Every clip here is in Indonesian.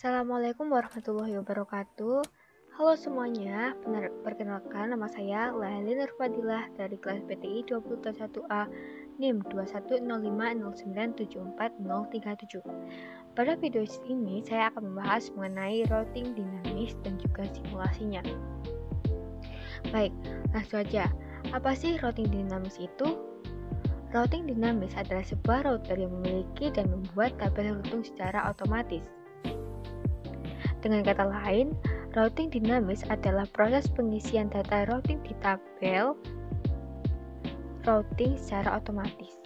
Assalamualaikum warahmatullahi wabarakatuh. Halo semuanya, perkenalkan nama saya Laili Nurfadilah dari kelas PTI 21A NIM 21050974037. Pada video ini saya akan membahas mengenai routing dinamis dan juga simulasinya. Baik, langsung saja. Apa sih routing dinamis itu? Routing dinamis adalah sebuah router yang memiliki dan membuat tabel routing secara otomatis. Dengan kata lain, routing dinamis adalah proses pengisian data routing di tabel routing secara otomatis.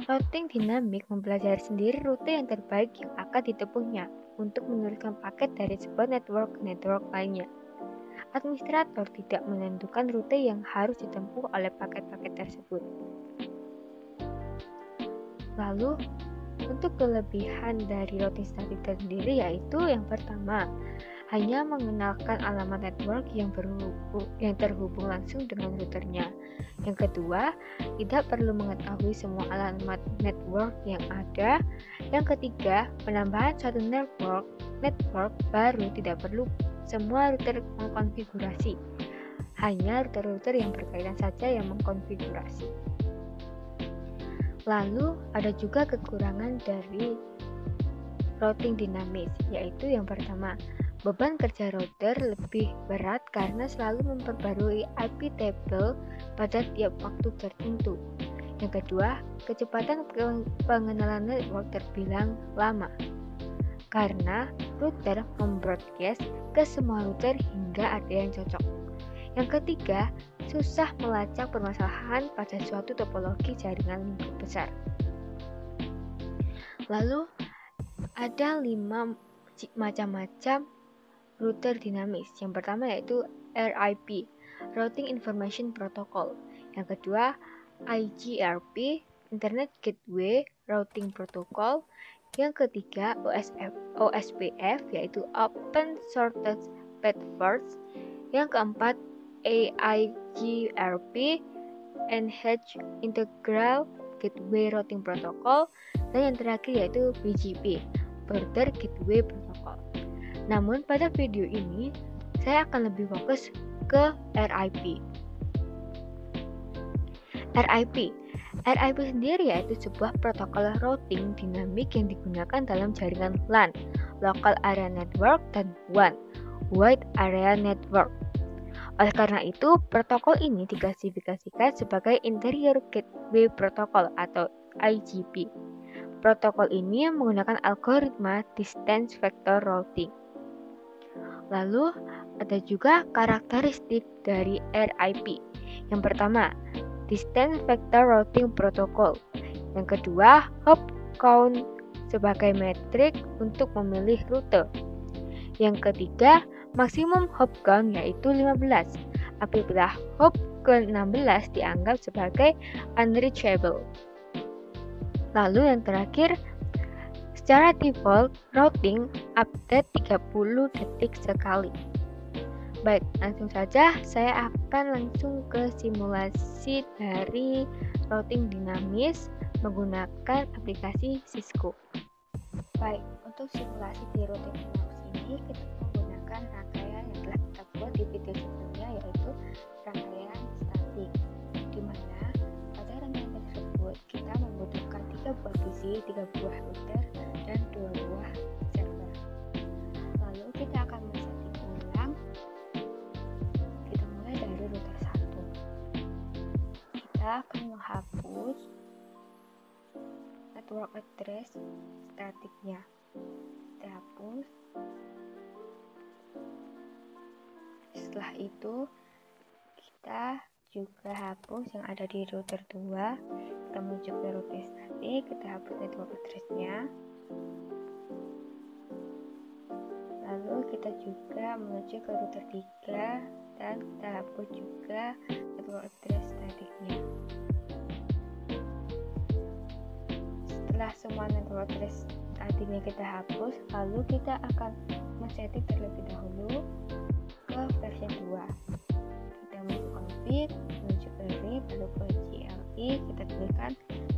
Routing dinamik mempelajari sendiri rute yang terbaik yang akan ditempuhnya untuk meneruskan paket dari sebuah network ke network lainnya. Administrator tidak menentukan rute yang harus ditempuh oleh paket-paket tersebut. Lalu, untuk kelebihan dari routing statik sendiri yaitu yang pertama, hanya mengenalkan alamat network yang terhubung langsung dengan routernya. Yang kedua, tidak perlu mengetahui semua alamat network yang ada. Yang ketiga, penambahan suatu network baru tidak perlu semua router mengkonfigurasi. Hanya router-router yang berkaitan saja yang mengkonfigurasi. Lalu ada juga kekurangan dari routing dinamis, yaitu yang pertama, beban kerja router lebih berat karena selalu memperbarui IP table pada tiap waktu tertentu. Yang kedua, kecepatan pengenalan network terbilang lama karena router membroadcast ke semua router hingga ada yang cocok. Yang ketiga, susah melacak permasalahan pada suatu topologi jaringan lingkup besar. Lalu, ada 5 macam-macam router dinamis. Yang pertama yaitu RIP, Routing Information Protocol. Yang kedua, IGRP, Internet Gateway Routing Protocol. Yang ketiga, OSPF, yaitu Open Shortest Path First. Yang keempat, AIGRP, Enhanced Integral Gateway Routing Protocol, dan yang terakhir yaitu BGP, Border Gateway Protocol. Namun pada video ini saya akan lebih fokus ke RIP. RIP sendiri yaitu sebuah protokol routing dinamik yang digunakan dalam jaringan LAN, Local Area Network, dan WAN, Wide Area Network. Oleh karena itu, protokol ini diklasifikasikan sebagai Interior Gateway Protocol atau IGP. Protokol ini menggunakan algoritma Distance Vector Routing. Lalu, ada juga karakteristik dari RIP. Yang pertama, Distance Vector Routing Protocol. Yang kedua, hop count sebagai metrik untuk memilih rute. Yang ketiga, maksimum hop count yaitu 15, apabila hop ke-16 dianggap sebagai unreachable. Lalu yang terakhir, secara default routing update 30 detik sekali. Baik, langsung saja saya akan langsung ke simulasi dari routing dinamis menggunakan aplikasi Cisco. Baik, untuk simulasi di routing dinamis ini kita menggunakan rangkaian yang telah kita buat di video sebelumnya, yaitu rangkaian statik, di mana pada rangkaian tersebut kita membutuhkan 3 buah PC, 3 buah router, dan 2 buah server. Lalu kita akan men-setting ulang. Kita mulai dari router 1. Kita akan menghapus network address statiknya. Kita hapus. Setelah itu kita juga hapus yang ada di router 2. Kita menuju ke router statik, kita hapus network address-nya. Lalu kita juga menuju ke router 3 dan kita hapus juga network address statiknya. Setelah semua network address statiknya kita hapus, lalu kita akan men-setting terlebih dahulu ke versi 2. Kita menuju config, menuju ke RIP, lalu ke GLI, kita pilihkan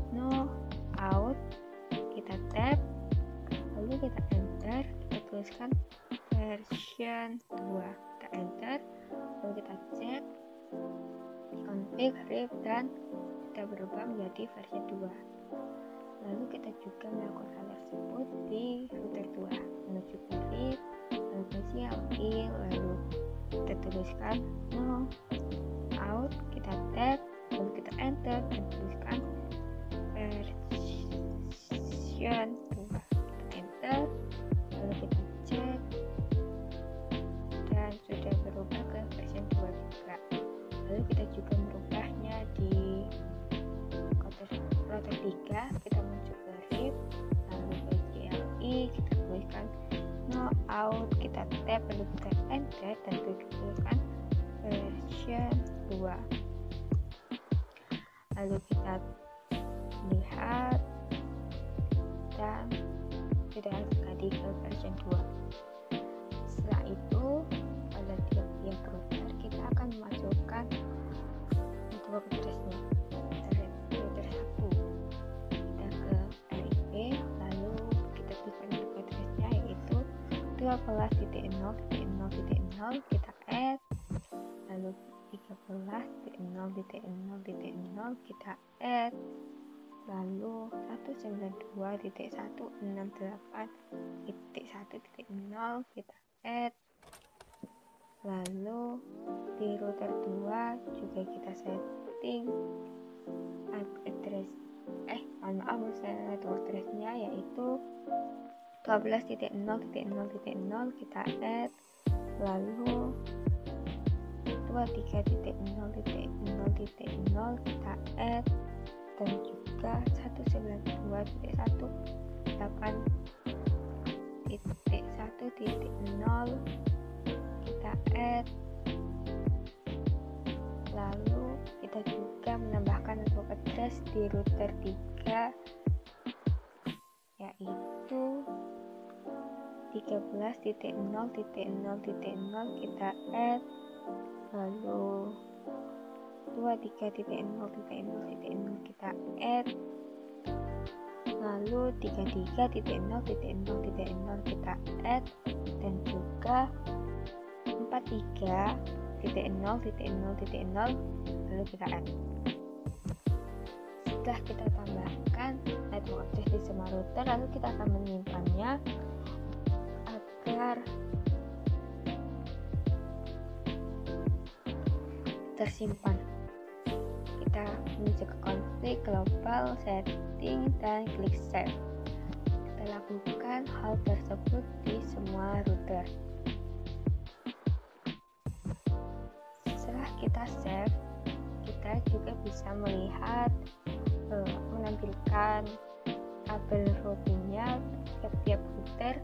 no out, kita tab, lalu kita enter, kita tuliskan version 2, kita enter, lalu kita cek config RIP dan kita berubah menjadi versi 2. Lalu kita juga melakukan hal tersebut di router 2, menuju ke RIP, lalu ke CLI, lalu kita tuliskan no out, kita tab, lalu kita enter dan tuliskan version 2, kita enter, lalu kita cek dan sudah berubah ke versi 2 juga. Lalu kita juga merubahnya di router 3, kita menuju ke RIP, lalu ke CLI, kita tuliskan no out, kita tab, lalu kita enter dan tuliskan version 2. Lalu kita lihat dan sudah ganti ke version 2. Setelah itu pada tiap router kita akan memasukkan network address-nya. Router 1 kita ke RIP, lalu kita berikan network address-nya yaitu 12.0.0.0, kita add, lalu 13.0.0.0 kita add, lalu 192.168.1.0 kita add, lalu di router 2 juga kita setting address network address-nya yaitu 12.0.0.0 kita add, lalu 23.0.0.0 kita add, dan juga 192.168.1.0 kita add. Lalu kita juga menambahkan network address di router 3 yaitu 13.0.0.0 kita add, lalu 23.0.0.0 kita add, lalu 33.0.0.0 kita add, dan juga 43.0.0.0 lalu kita add. Setelah kita tambahkan network address di semua router, lalu kita akan menyimpannya agar tersimpan. Kita menuju ke config, global, setting, dan klik save. Kita lakukan hal tersebut di semua router. Setelah kita save, kita juga bisa melihat menampilkan tabel routingnya tiap router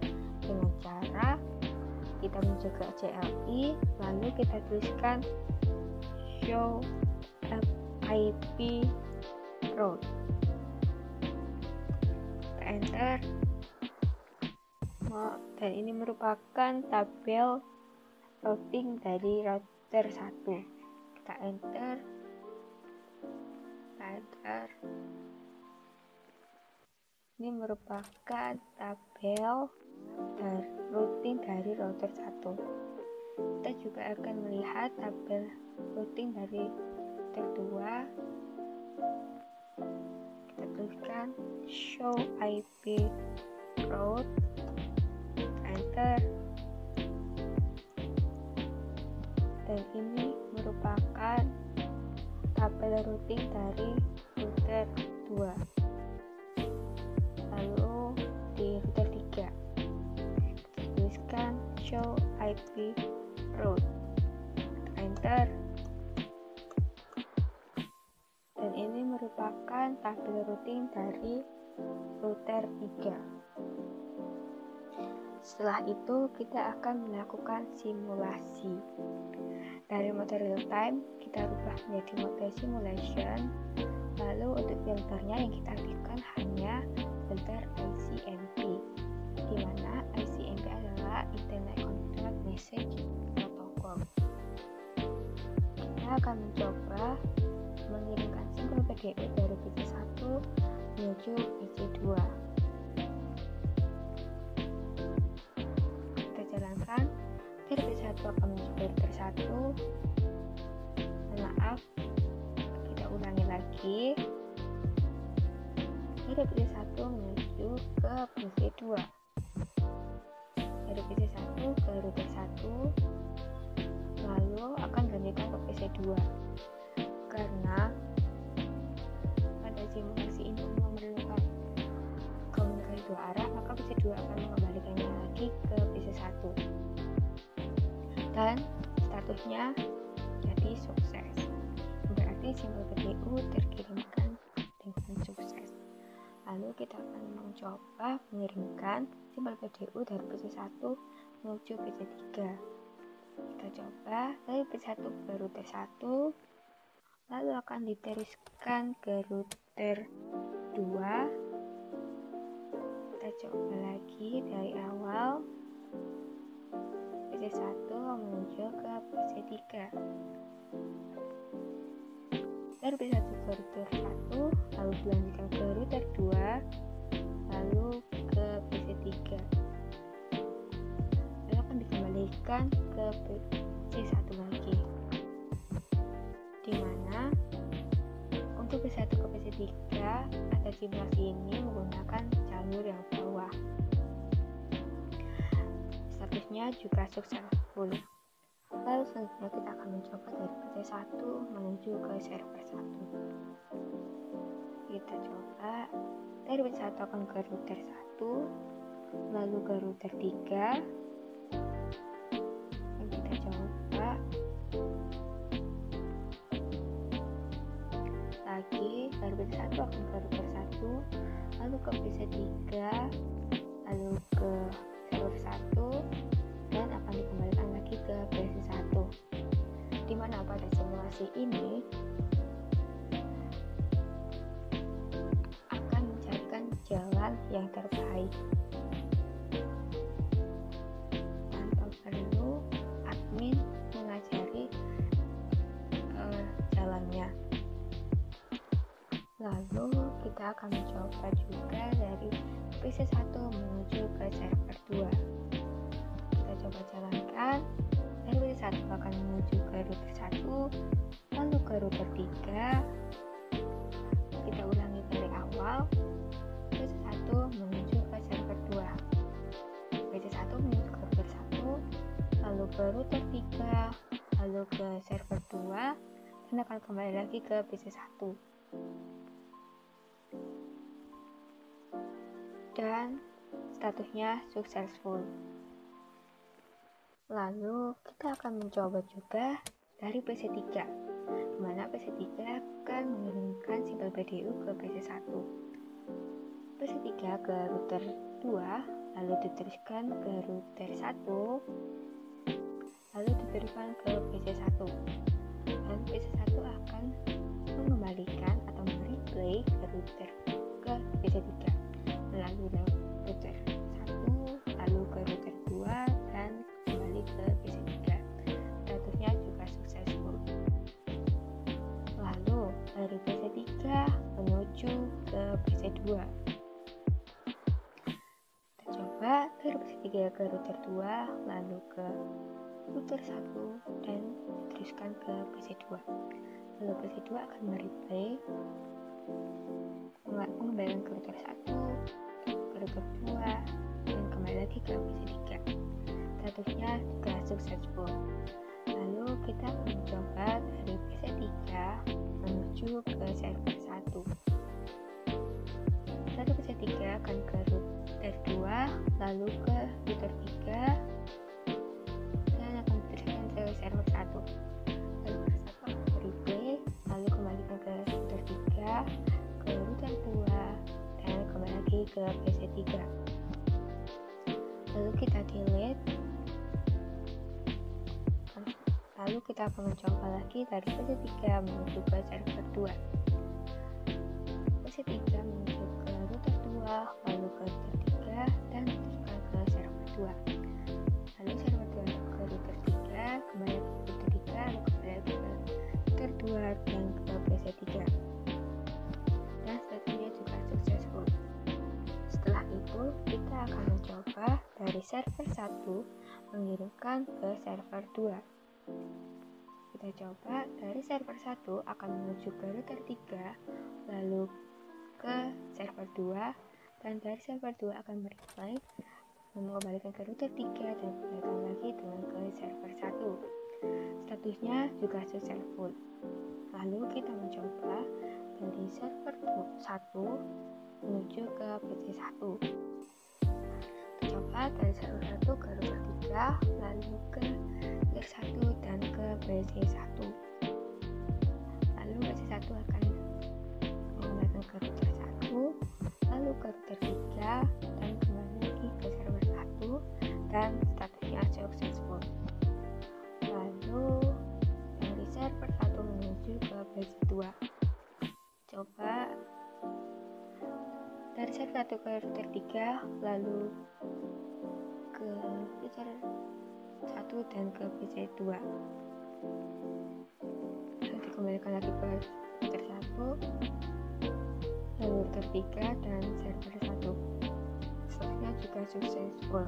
dengan cara kita menuju ke CLI, lalu kita tuliskan show IP route, kita enter, dan ini merupakan tabel routing dari router 1. Kita enter, ini merupakan tabel dan routing dari router 1. Kita juga akan melihat tabel routing dari router 2. Kita tuliskan show IP route, enter, dan ini merupakan tabel routing dari router 2. Lalu di router 3 kita tuliskan show IP route, enter, dan ini merupakan tabel routing dari router 3. Setelah itu kita akan melakukan simulasi. Dari mode real time kita rubah menjadi mode simulation. Lalu untuk filternya yang kita aktifkan hanya filter ICMP, di mana ICMP adalah Internet Content Message Protocol. Kita akan mencoba mengirimkan simbol PGP dari PC 1 menuju PC 2. PC1 akan menuju ke router 1. Maaf, kita ulangi lagi. Dari PC1 menuju ke PC2. Dari PC1 ke router 1, lalu akan gantikan ke PC2. Karena pada simulasi ini memerlukan komunikasi dua arah, maka PC2 akan mengembalikannya lagi ke PC1. Dan statusnya jadi sukses. Berarti simbol PDU terkirimkan dengan sukses. Lalu kita akan mencoba mengirimkan simbol PDU dari PC1 menuju PC3. Kita coba dari PC1 ke router 1, lalu akan diteruskan ke router 2. Kita coba lagi dari awal, PC1 menuju ke PC3. Dari PC1 ke router 1, lalu dilanjutkan ke router 2, lalu ke PC3. Lalu akan dikembalikan ke PC1 lagi, dimana untuk PC1 ke PC3 pada simulasi ini menggunakan jalur yang bawah. Statusnya juga successful. Lalu selanjutnya kita akan mencoba dari PC1 menuju ke server 1. Kita coba dari PC1 akan ke router 1, lalu ke router 3. Dan kita coba lagi dari PC1 akan ke router 1, lalu ke PC3, lalu ke server 1, dan akan dikembalikan lagi ke PC1. Dimana pada simulasi ini akan mencarikan jalan yang terbaik tanpa perlu admin mengajari jalannya. Lalu kita akan mencoba juga dari PC1 menuju ke server 2. Kita coba jalankan. Dari PC1 akan menuju ke router 1, lalu ke router 3. Kita ulangi dari awal. PC1 menuju ke server 2. PC1 menuju ke router 1, lalu ke router 3, lalu ke server 2, dan akan kembali lagi ke PC1. Dan statusnya successful. Lalu kita akan mencoba juga dari PC3, di mana PC3 akan mengirimkan simbol PDU ke PC1. PC3 ke router 2, lalu diteruskan ke router 1, lalu diteruskan ke PC1. Dan PC1 akan mengembalikan atau mereplay ke router ke PC3 melalui router 1, lalu ke router 2, dan kembali ke PC3. Statusnya juga successful. Lalu dari PC3 menuju ke PC2. Kita coba dari PC3 ke router 2, lalu ke router 1, dan diteruskan ke PC2. Lalu PC2 akan mereplay, mengembalikan ke router 1, ke router 2, dan kembali lagi ke PC3. Statusnya juga successful. Lalu kita akan mencoba dari PC3 menuju ke server 1. Dari PC3 akan ke router 2, lalu ke router 3, dan akan diteruskan ke server 1. Lalu router 1 akan replay, lalu kembalikan ke router 3, ke router 2, dan kembali lagi ke PC3. Lalu kita delete. Lalu kita akan mencoba lagi dari PC3 menuju ke server 2. PC3 menuju ke router 2, lalu ke router 3, dan teruskan ke server 2. Lalu server 2 ke router 3, kembali ke router 3, lalu kembali lagi ke router 2, dan ke PC3. Dan statusnya juga successful. Setelah itu, kita akan mencoba dari server 1 mengirimkan ke server 2. Kita coba dari server 1 akan menuju ke router 3, lalu ke server 2, dan dari server 2 akan mereply mengembalikan ke router 3 dan kembalikan lagi dengan ke server 1. Statusnya juga successful. Lalu kita mencoba dari server 1 menuju ke PC 1. Kita coba dari server 1 ke router 3, lalu ke router 1 dan ke PC 1. Lalu PC 1 akan menggunakan ke router 1, lalu ke router 3 dan kembali lagi ke server 1 dan statusnya successful. Lalu dari server 1 menuju ke PC 2. Coba dari server 1 ke router 3, lalu ke router 1 dan ke PC 2. Lalu dikembalikan lagi ke router 1, lalu router 3 dan server 1. Statusnya juga successful.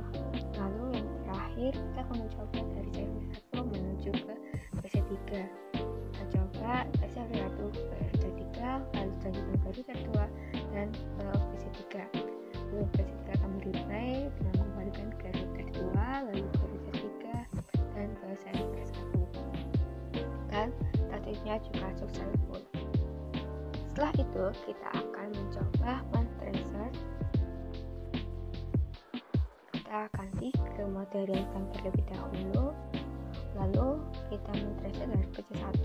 Lalu yang terakhir kita akan mencoba dari server 1 menuju ke PC 3. Kita coba dari server 1 ke router 3, lalu selanjutnya ke router 2 dan ke PC 3. Lalu PC 3 akan mereply dengan mengembalikan ke router 2, lalu ke router 3 dan ke server 1. Dan statusnya juga successful. Setelah itu kita akan mencoba men-tracer. Kita ganti ke mode real time terlebih dahulu, lalu kita men-tracer dari PC 1.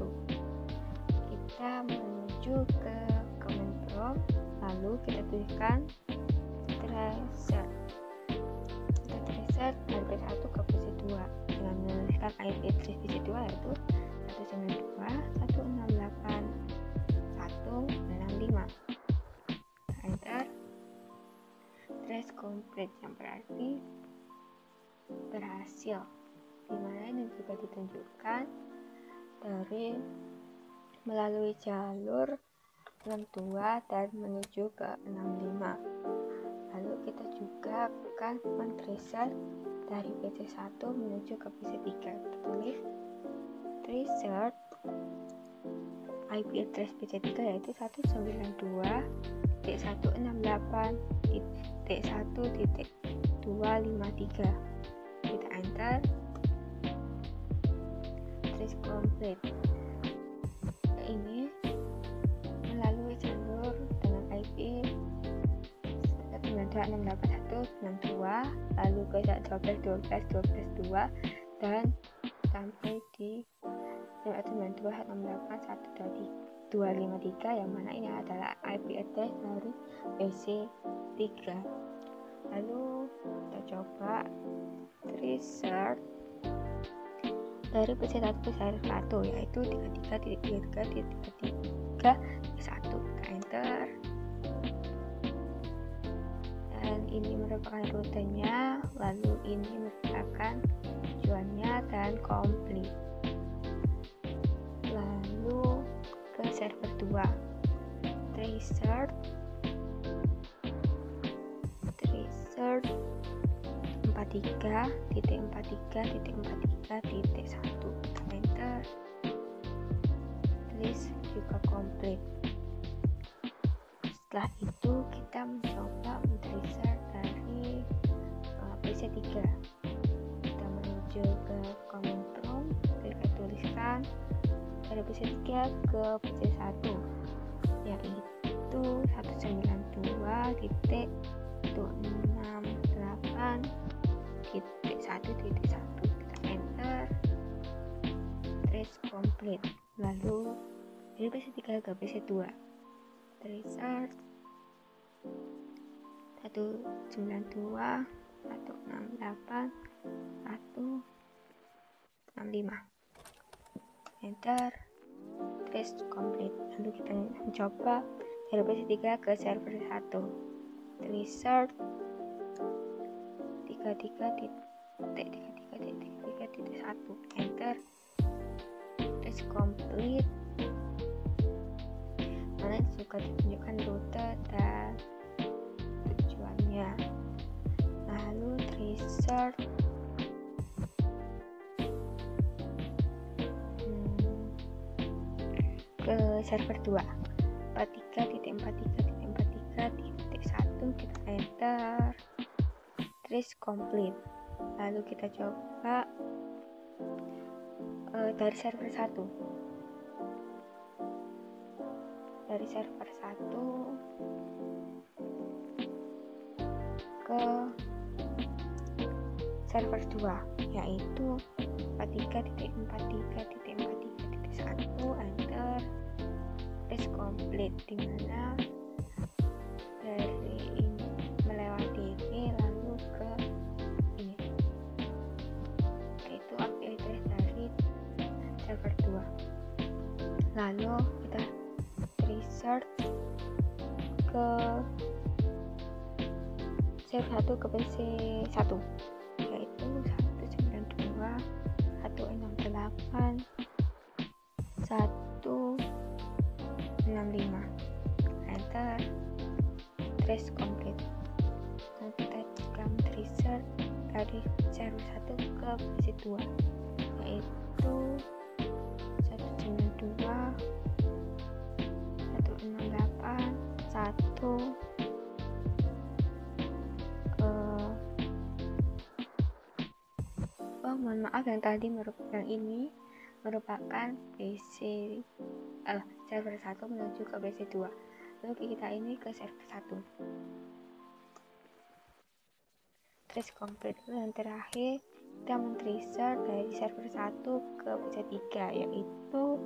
Kita menuju ke command prompt, lalu kita tuliskan tracer. Kita tracer dari PC 1 ke PC 2 dengan menuliskan IP address PC 2 yaitu 192.168.165. Enter. Trace complete yang berarti berhasil, dimana ini juga ditunjukkan dari melalui jalur 62 dan menuju ke 65. Lalu kita juga akan men-tracer dari PC 1 menuju ke PC 3. Kita tulis tracer IP address PC 3 yaitu 192.168.1.253. Kita enter. Trace complete. Ini melalui jalur dengan IP 192.168.1.62, lalu ke 12.12.12.2 dan sampai di 192.168.1.253 yang mana ini adalah IP address dari PC 3. Lalu kita coba tracer dari PC 1 ke server 1 yaitu 33.33.33.1. Kita enter. Dan ini merupakan rutenya, lalu ini merupakan tujuannya dan komplit. Lalu ke server 2, tracer 43.43.43.1. Enter. List juga komplit. Setelah itu kita mencoba men-tracer dari PC 3. Kita menuju ke command prompt, kita tuliskan dari PC 3 ke PC 1 yaitu 192.168.1.1. Kita enter. Trace complete. Lalu dari PC 3 ke PC 2, tracer 192.168.1.65. Enter. Trace complete. Lalu kita mencoba dari PC 3 ke server 1, tracer 33.33.33.1. Enter. Trace complete. Mana juga ditunjukkan rute dan tujuannya. Lalu tracer server 2 43.43.43.1 kita enter, trace complete. Lalu kita coba dari server 1 ke server 2 yaitu 43.43.43.1 enter, trace complete, dimana dari ini melewati ini lalu ke ini yaitu IP address dari server 2. Lalu kita research ke server 1 ke PC 1 yaitu 192.168.165 enter, trace complete. Lalu kita tekan research dari server 1 ke PC 2 yaitu 192.168.1 mohon maaf yang tadi ini merupakan PC server 1 menuju ke PC 2. Lalu kita ini ke server 1, trace complete. Dan terakhir kita men-tracer dari server 1 ke PC 3 yaitu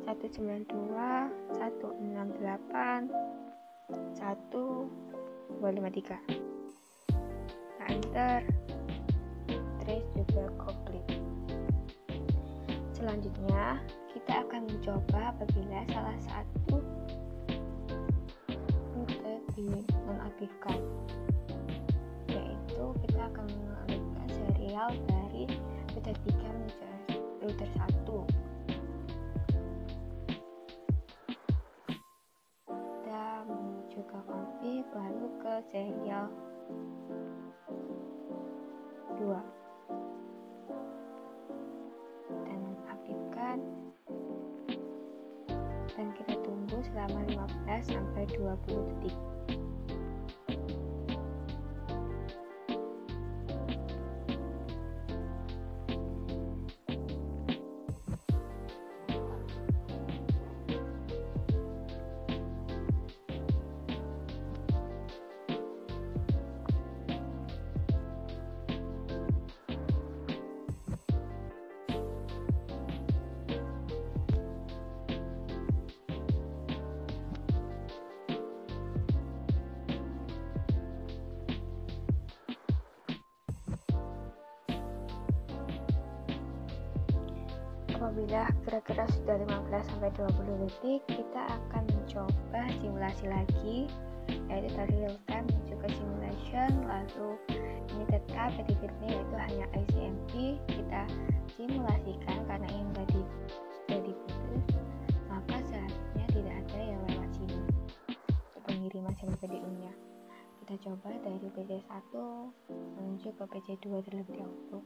192.168.153. Nah, enter, trace juga complete. Selanjutnya kita akan mencoba apabila salah satu rute dinonaktifkan, yaitu kita akan mengalihkan serial dari router 3 menuju router 1. Kita menuju ke config lalu ke serial 2 dan aktifkan, dan kita tunggu selama 15 sampai 20 detik. Apabila kira-kira sudah 15-20 detik, kita akan mencoba simulasi lagi, yaitu dari real time menuju ke simulation. Lalu ini tetap editornya yaitu hanya ICMP. Kita simulasikan karena ini tadi sudah diputus, maka seharusnya tidak ada yang lewat sini untuk pengiriman PDU nya. Kita coba dari PC 1 menuju ke PC 2 terlebih dahulu.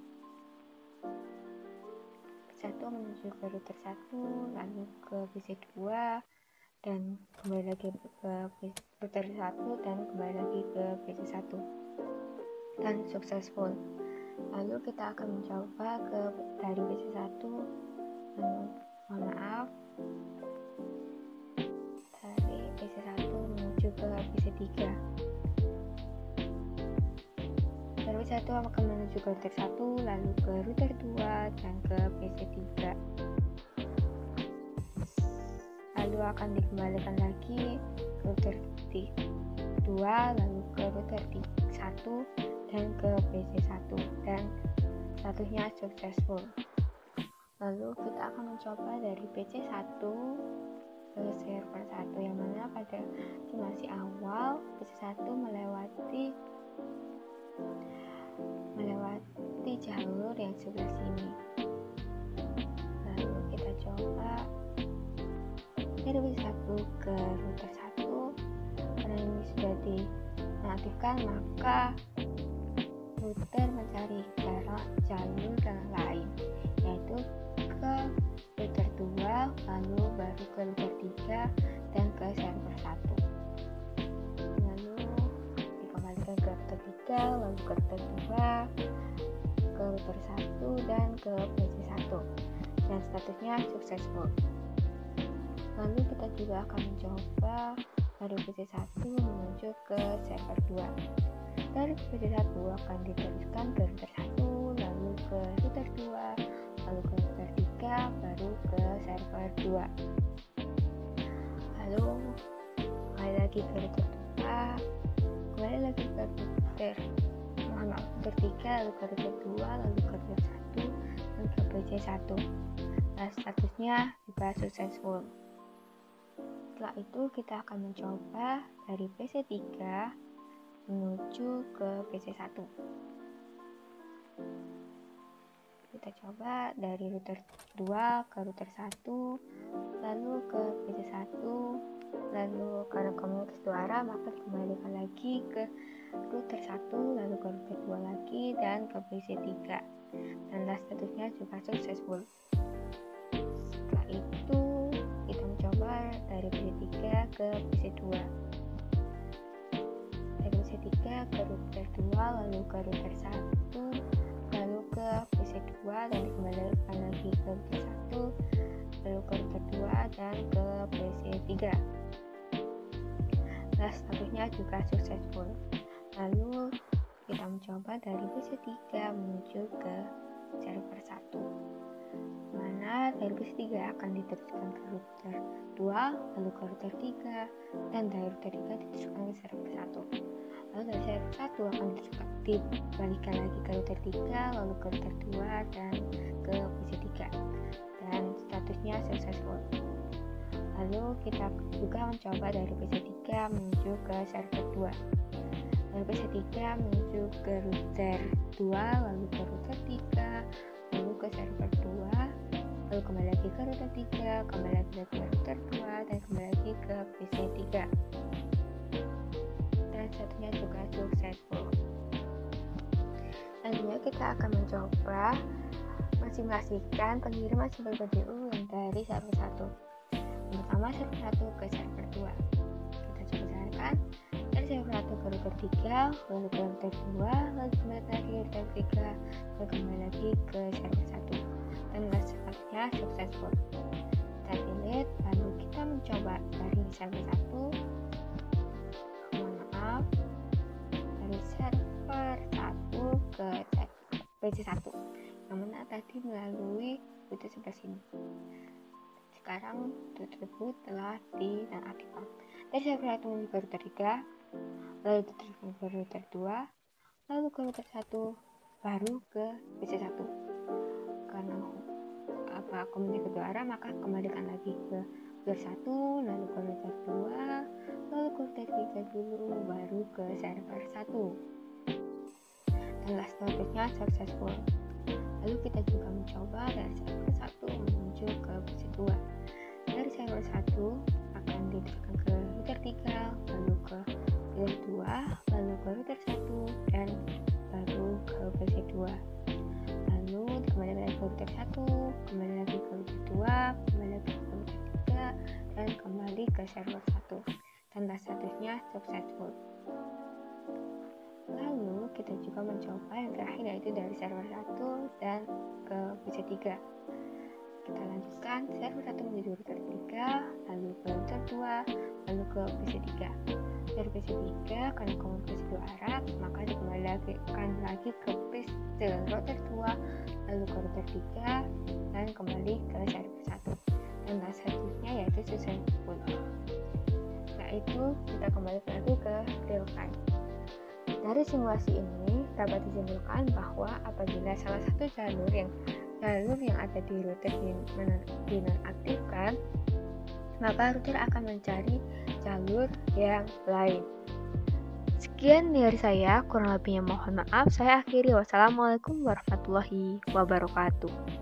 1 menuju ke router 1, lalu ke PC 2, dan kembali lagi ke router 1 dan kembali lagi ke PC 1, dan successful. Lalu kita akan mencoba dari PC 1, mohon maaf, dari PC 1 menuju ke PC 3. Dari PC 1 akan menuju ke router 1, lalu ke router 2 dan ke PC 3. Lalu akan dikembalikan lagi ke router 2, lalu ke router 1 dan ke PC 1, dan statusnya successful. Lalu kita akan mencoba dari PC 1 ke server 1, yang mana pada simulasi awal PC 1 melewati jalur yang sebelah sini. Lalu kita coba dari PC 1 ke router 1. Karena ini sudah diaktifkan, maka router mencari jalur yang lain, yaitu ke router 2 lalu lalu ke router 2, ke router 1, dan ke PC1. Dan statusnya successful. Lalu kita juga akan mencoba dari PC1 menuju ke server 2. Dari PC1 akan diteruskan ke router 1, lalu ke router 2, lalu ke router 3, baru ke server 2. Lalu kembali lagi ke router 2, kembali lagi ke router 3, lalu ke router 2, lalu ke router 1, dan ke PC1. Nah, statusnya juga successful. Setelah itu kita akan mencoba dari PC3 menuju ke PC1. Kita coba dari router 2 ke router 1, lalu ke PC1, lalu karena komunikasi dua arah maka kembalikan lagi ke router 1, lalu ke router 2 lagi, dan ke PC3. Dan statusnya juga successful. Setelah itu kita mencoba dari PC3 ke PC2. Dari PC3 ke router 2, lalu ke router 1, lalu ke PC2, dan dikembalikan lagi ke router 1, lalu ke router 2, dan ke PC3. Nah, statusnya juga successful. Lalu kita mencoba dari PC3 menuju ke server 1, mana dari PC3 akan diteruskan ke router 2, lalu ke router 3, dan dari router 3 diteruskan ke server 1. Lalu dari server 1 akan dibalikan lagi ke router 3, lalu ke router 2, dan ke PC3. Dan statusnya successful. Lalu kita juga mencoba dari PC3 menuju ke server 2. Dari PC3 menuju ke router 2, lalu ke router 3, lalu ke server 2, lalu kembali lagi ke router 3, kembali lagi ke router 2, dan kembali lagi ke PC3. Dan satunya juga successful. Selanjutnya kita akan mencoba mensimulasikan pengiriman sumber BDU dari server 1. Yang pertama server 1 ke server 2. Kita coba carikan dari server 1 ke router 3, lalu ke router 2, lalu kembali lagi ke router 3, lalu kembali lagi ke server 1. Dan statusnya successful. Kita delete, lalu kita mencoba dari server 1, dari server 1 ke PC1, yang mana tadi melalui button sebelah sini. Sekarang button tersebut telah dinonaktifkan. Dari server 1 menuju ke router 3, lalu diteruskan ke router 2, lalu ke router 1, baru ke PC1. Karena komunikasi kedua arah maka kembalikan lagi ke router 1, lalu ke router 2, lalu ke router 3 dulu, baru ke server 1. Dan statusnya successful. Lalu kita juga mencoba dari server 1 menuju ke PC2. Dari server 1 akan diteruskan ke router 3, lalu ke router 2, lalu ke router 1, dan baru ke PC2. Lalu kembali lagi ke router 1, kembali lagi ke router 2, kembali lagi ke router 3, dan kembali ke server 1. Dan statusnya successful. Lalu kita juga mencoba yang terakhir, yaitu dari server 1 dan ke PC3. Kita lanjutkan server 1 menuju router 3, lalu ke router 2, lalu ke PC3. Dari PC3 karena komunikasi dua arah maka dikembalikan lagi ke router 2, lalu ke router 3, dan kembali ke server 1. Dan selanjutnya yaitu successful. Setelah itu kita kembali lagi ke real time. Dari simulasi ini dapat disimpulkan bahwa apabila salah satu jalur yang ada di router dinonaktifkan, maka router akan mencari jalur yang lain. Sekian dari saya, kurang lebihnya mohon maaf. Saya akhiri. Wassalamualaikum warahmatullahi wabarakatuh.